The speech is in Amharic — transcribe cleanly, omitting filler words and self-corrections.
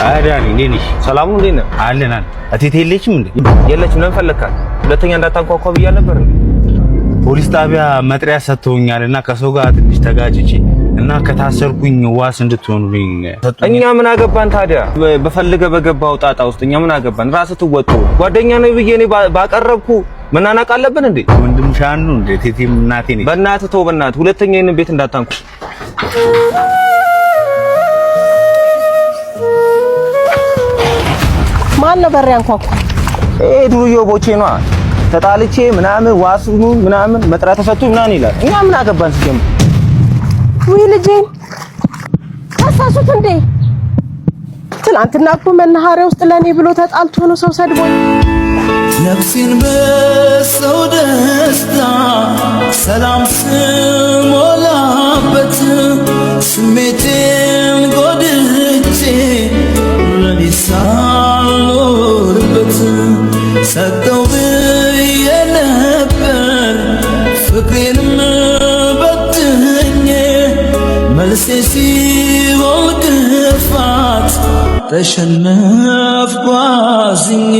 አዳኒ እንዴት ሰላም ነው? እንዴት ነህ? አለናል። እቴቴ የለችም እንዴ? የለችም። ለምን ፈለካት? ሁለተኛ እንዳታንኳኳ ብያለሁ ነበር። ፖሊስ ጣቢያ መጥሪያ ሰጥተውኛልና ከሰው ጋር ትንሽ ተጋጭቼ እና ከታሰርኩኝ ዋስ እንድትሆኑልኝ እኛ ምን አገባን ታዲያ? በፈልገ በገባው ጣጣ ውስጥ እኛ ምን አገባን? ራስህ ትወጡ። ጓደኛ ነው ብዬ እኔ ባቀረብኩ መናናቅ አለብን እንዴ? ወንድም ሻኑ እንዴ? ቴቴም እናቴ ነኝ። በእናትህ ተው፣ በእናትህ ሁለተኛ ይሄን ቤት እንዳታንኩ። ማን ነበር ያንኳኳ? ዱርዬ ቦቼ ነዋ። ተጣልቼ ምናምን ዋስኑ ምናምን መጥራት ተሰጥቶኝ ምናምን ይላል። እኛ ምን አገባን ሲጀምር? ወይ ልጄን ታሳሱት እንዴ? ትናንትና እኮ መናኸሪያ ውስጥ ለኔ ብሎ ተጣልቶ ነው ሰው ሰድቦኝ። ነፍሴን በሰው ደስታ ሰላም ስሞላበት ስሜቴን ጎድቼ ለኔ ሳልኖርበት ሰጠው ብዬ ነበር ፍቅሬንም በትኜ መልሴ ሲሆን ክፋት ተሸነፍኩ አዝኜ